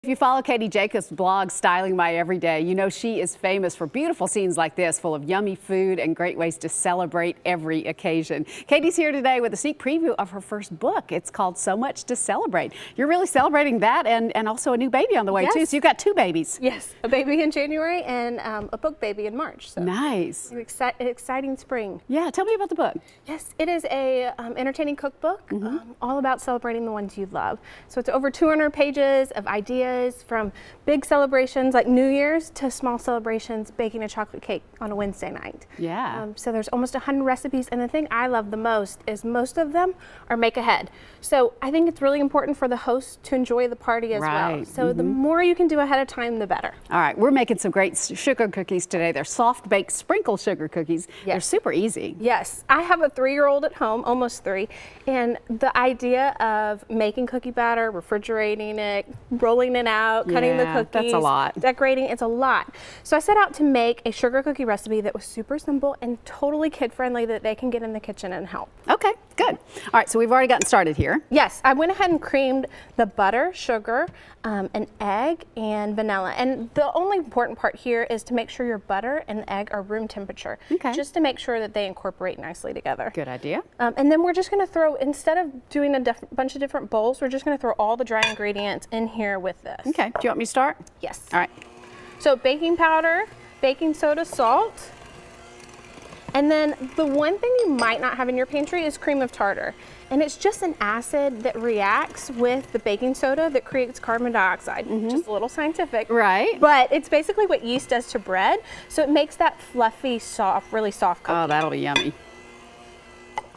If you follow Katie Jacobs' blog, Styling My Everyday, you know she is famous for beautiful scenes like this, full of yummy food and great ways to celebrate every occasion. Katie's here today with a sneak preview of her first book. It's called So Much to Celebrate. You're really celebrating that and also a new baby on the way, too. So you've got two babies. Yes, a baby in January and a book baby in March. So nice. An exciting spring. Yeah, tell me about the book. Yes, it is a entertaining cookbook, all about celebrating the ones you love. So it's over 200 pages of ideas from big celebrations like New Year's to small celebrations, baking a chocolate cake on a Wednesday night. Yeah. So there's almost 100 recipes, and the thing I love the most is most of them are make ahead. So I think it's really important for the host to enjoy the party as well. So the more you can do ahead of time, the better. All right, we're making some great sugar cookies today. They're soft baked sprinkle sugar cookies. Yes. They're super easy. Yes, I have a 3-year-old at home, almost 3, and the idea of making cookie batter, refrigerating it, rolling it out, cutting the cookies, that's a lot. decorating, it's a lot. So I set out to make a sugar cookie recipe that was super simple and totally kid-friendly that they can get in the kitchen and help. Okay, good. All right, so we've already gotten started here. Yes, I went ahead and creamed the butter, sugar, an egg, and vanilla. And the only important part here is to make sure your butter and the egg are room temperature, just to make sure that they incorporate nicely together. Good idea. And then we're just going to throw, instead of doing a bunch of different bowls, we're just going to throw all the dry ingredients in here with this. Okay, do you want me to start? Yes. All right. So baking powder, baking soda, salt. And then the one thing you might not have in your pantry is cream of tartar. And it's just an acid that reacts with the baking soda that creates carbon dioxide. Just a little scientific. Right. But it's basically what yeast does to bread. So it makes that fluffy, soft, really soft cookie. Oh, that'll be yummy.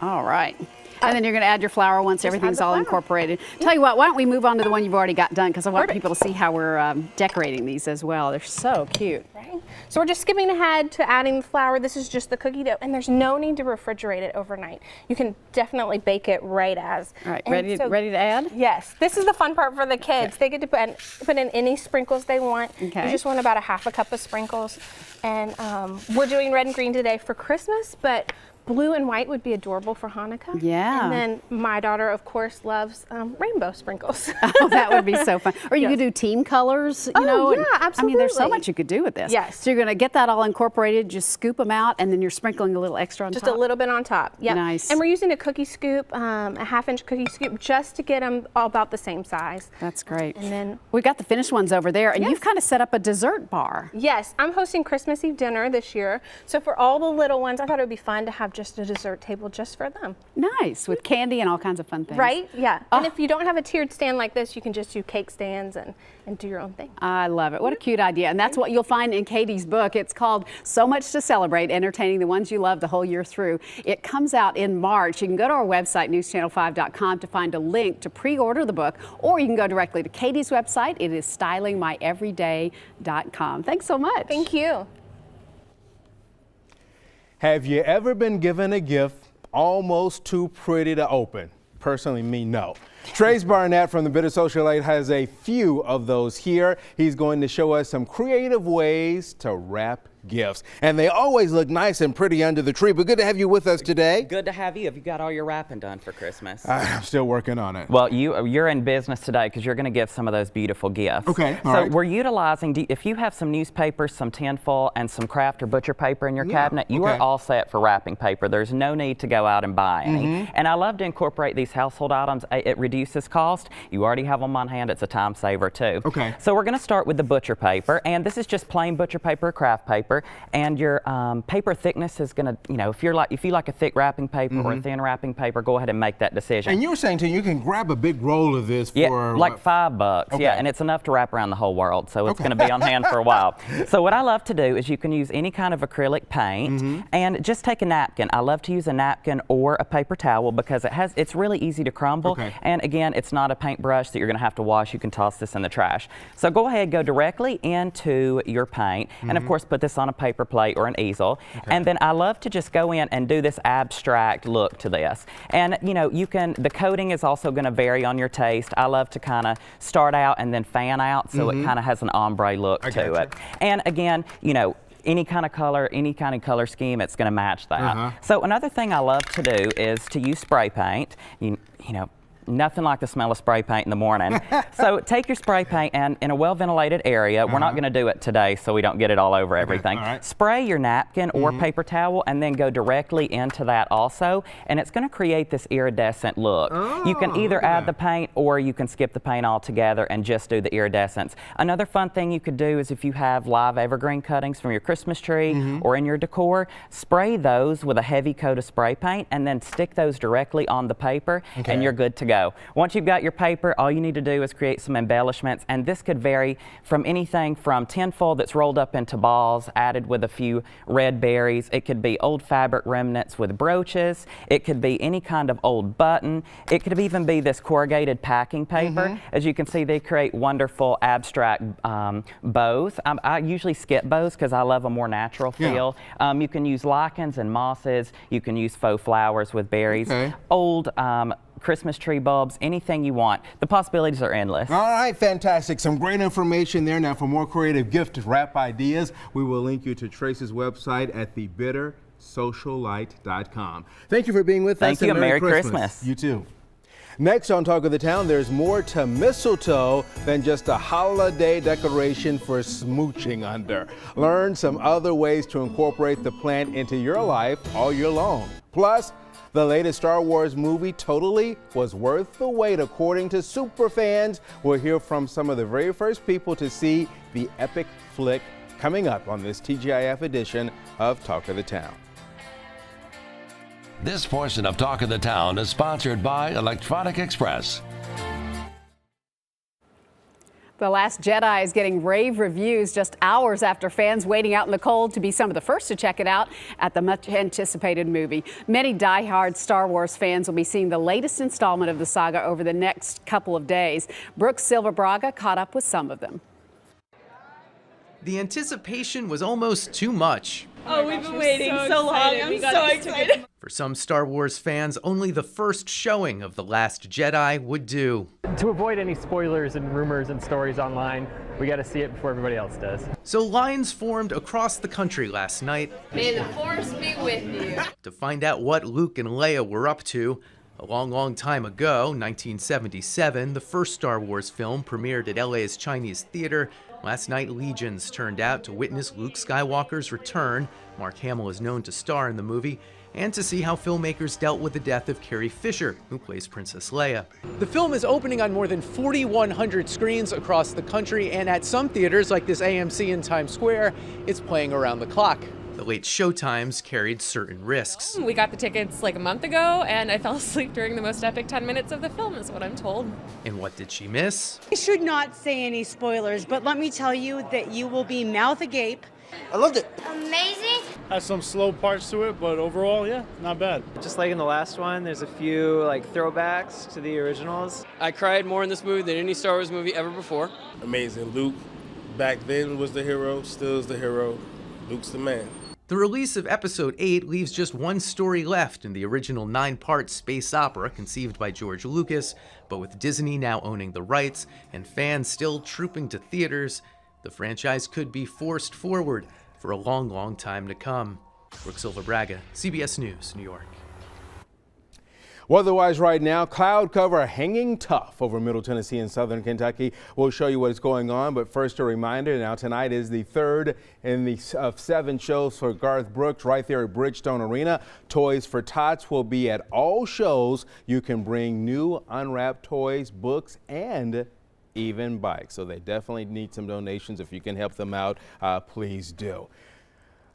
All right. And then you're going to add your flour once everything's all incorporated. Tell you what, why don't we move on to the one you've already got done, because I want people to see how we're decorating these as well. They're so cute. Right. So we're just skipping ahead to adding the flour. This is just the cookie dough, and there's no need to refrigerate it overnight. You can definitely bake it right as. All right, ready to add? Yes. This is the fun part for the kids. They get to put in any sprinkles they want. Okay. You just want about a ½ cup of sprinkles. And we're doing red and green today for Christmas, but blue and white would be adorable for Hanukkah. Yeah. And then my daughter, of course, loves rainbow sprinkles. Oh, that would be so fun. Or you could do team colors, you know. Yeah, absolutely. I mean, there's so much you could do with this. Yes. So you're going to get that all incorporated, just scoop them out, and then you're sprinkling a little extra on top. Just a little bit on top. Yep. Nice. And we're using a cookie scoop, a ½ inch cookie scoop, just to get them all about the same size. That's great. And then we've got the finished ones over there, and you've kind of set up a dessert bar. Yes, I'm hosting Christmas Eve dinner this year. So for all the little ones, I thought it would be fun to have just a dessert table just for them. Nice, with candy and all kinds of fun things. Right? Yeah. And if you don't have a tiered stand like this, you can just do cake stands and do your own thing. I love it. What a cute idea. And that's what you'll find in Katie's book. It's called So Much to Celebrate, Entertaining the Ones You Love the Whole Year Through. It comes out in March. You can go to our website, newschannel5.com, to find a link to pre-order the book, or you can go directly to Katie's website. It is stylingmyeveryday.com. Thanks so much. Thank you. Have you ever been given a gift almost too pretty to open? Personally, me, no. Trace Barnett from the Bitter Socialite has a few of those here. He's going to show us some creative ways to wrap gifts. And they always look nice and pretty under the tree, but good to have you with us today. Good to have you. Have you got all your wrapping done for Christmas? I'm still working on it. Well, you're in business today because you're going to give some of those beautiful gifts. Okay, all so right. We're utilizing, if you have some newspapers, some tinfoil, and some craft or butcher paper in your cabinet, you are all set for wrapping paper. There's no need to go out and buy any. And I love to incorporate these household items. It reduces cost. You already have them on hand. It's a time saver too. Okay. So we're going to start with the butcher paper, and this is just plain butcher paper or craft paper. And your paper thickness is going to, if you like a thick wrapping paper or a thin wrapping paper, go ahead and make that decision. And you were saying to you can grab a big roll of this for like $5. Okay. Yeah, and it's enough to wrap around the whole world, so it's going to be on hand for a while. So what I love to do is you can use any kind of acrylic paint and just take a napkin. I love to use a napkin or a paper towel because it's really easy to crumble. Okay. And again, it's not a paintbrush that you're going to have to wash. You can toss this in the trash. So go ahead, go directly into your paint, and of course put this on a paper plate or an easel. Okay. And then I love to just go in and do this abstract look to this. And the coating is also going to vary on your taste. I love to kind of start out and then fan out so it kind of has an ombre look to it. And again, any kind of color scheme, it's going to match that. So another thing I love to do is to use spray paint. nothing like the smell of spray paint in the morning. So take your spray paint and in a well-ventilated area, we're not going to do it today so we don't get it all over everything. All right. Spray your napkin or paper towel and then go directly into that also, and it's going to create this iridescent look. You can either add the paint or you can skip the paint altogether and just do the iridescence. Another fun thing you could do is if you have live evergreen cuttings from your Christmas tree or in your decor, spray those with a heavy coat of spray paint and then stick those directly on the paper and you're good to go. Once you've got your paper, all you need to do is create some embellishments, and this could vary from anything from tinfoil that's rolled up into balls added with a few red berries. It could be old fabric remnants with brooches. It could be any kind of old button. It could even be this corrugated packing paper. As you can see, they create wonderful abstract bows. I usually skip bows because I love a more natural feel. You can use lichens and mosses. You can use faux flowers with berries. Old Christmas tree bulbs, anything you want. The possibilities are endless. All right, fantastic. Some great information there. Now, for more creative gift wrap ideas, we will link you to Trace's website at thebittersocialite.com. Thank you for being with us. Thank you, and Merry Christmas. You too. Next on Talk of the Town, there's more to mistletoe than just a holiday decoration for smooching under. Learn some other ways to incorporate the plant into your life all year long. Plus, the latest Star Wars movie totally was worth the wait, according to superfans. We'll hear from some of the very first people to see the epic flick coming up on this TGIF edition of Talk of the Town. This portion of Talk of the Town is sponsored by Electronic Express. The Last Jedi is getting rave reviews just hours after fans waiting out in the cold to be some of the first to check it out at the much anticipated movie. Many die-hard Star Wars fans will be seeing the latest installment of the saga over the next couple of days. Brooke Silva-Braga caught up with some of them. The anticipation was almost too much. Oh, we've been waiting so long. I'm so excited. For some Star Wars fans, only the first showing of The Last Jedi would do. To avoid any spoilers and rumors and stories online, we got to see it before everybody else does. So lines formed across the country last night. May the Force be with you. To find out what Luke and Leia were up to. A long time ago, 1977, the first Star Wars film premiered at LA's Chinese Theater. Last night, legions turned out to witness Luke Skywalker's return. Mark Hamill is known to star in the movie, and to see how filmmakers dealt with the death of Carrie Fisher, who plays Princess Leia. The film is opening on more than 4,100 screens across the country, and at some theaters, like this AMC in Times Square, it's playing around the clock. The late showtimes carried certain risks. We got the tickets like a month ago, and I fell asleep during the most epic 10 minutes of the film, is what I'm told. And what did she miss? I should not say any spoilers, but let me tell you that you will be mouth agape. I loved it. Amazing. Has some slow parts to it, but overall, yeah, not bad. Just like in the last one, there's a few like throwbacks to the originals. I cried more in this movie than any Star Wars movie ever before. Amazing. Luke, back then, was the hero, still is the hero. Luke's the man. The release of Episode 8 leaves just one story left in the original 9-part space opera conceived by George Lucas, but with Disney now owning the rights and fans still trooping to theaters, the franchise could be forced forward for a long time to come. Brooke Silva-Braga, CBS News, New York. Weather-wise right now, cloud cover hanging tough over Middle Tennessee and Southern Kentucky. We'll show you what's going on, but first a reminder, now tonight is the third of 7 shows for Garth Brooks right there at Bridgestone Arena. Toys for Tots will be at all shows. You can bring new unwrapped toys, books, and even bikes. So they definitely need some donations. If you can help them out, please do.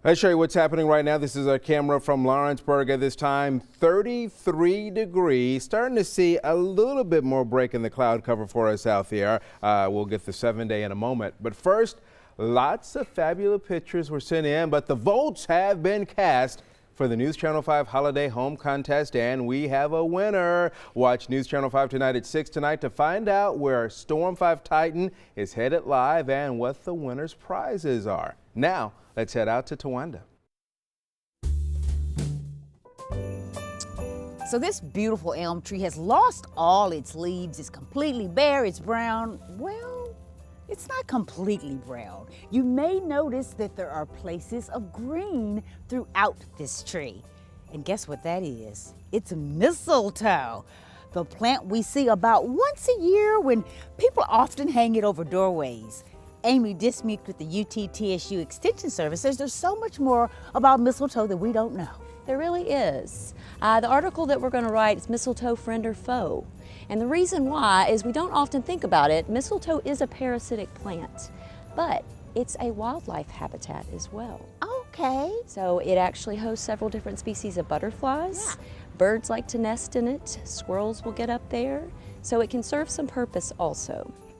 Let's show you what's happening right now. This is a camera from Lawrenceburg at this time. 33 degrees. Starting to see a little bit more break in the cloud cover for us out there. We'll get the 7-day in a moment. But first, lots of fabulous pictures were sent in, but the votes have been cast for the News Channel 5 Holiday Home Contest, and we have a winner. Watch News Channel 5 tonight at 6 tonight to find out where Storm 5 Titan is headed live and what the winner's prizes are. Now, let's head out to Tawanda. So this beautiful elm tree has lost all its leaves. It's completely bare, it's brown. Well, it's not completely brown. You may notice that there are places of green throughout this tree. And guess what that is? It's mistletoe. the plant we see about once a year when people often hang it over doorways. Amy Dismuke with the UT-TSU Extension Service says there's so much more about mistletoe that we don't know. There really is. The article that we're going to write is Mistletoe, Friend or Foe. And the reason why is we don't often think about it. Mistletoe is a parasitic plant, but it's a wildlife habitat as well. Okay. So it actually hosts several different species of butterflies. Yeah. Birds like to nest in it. Squirrels will get up there. So it can serve some purpose also.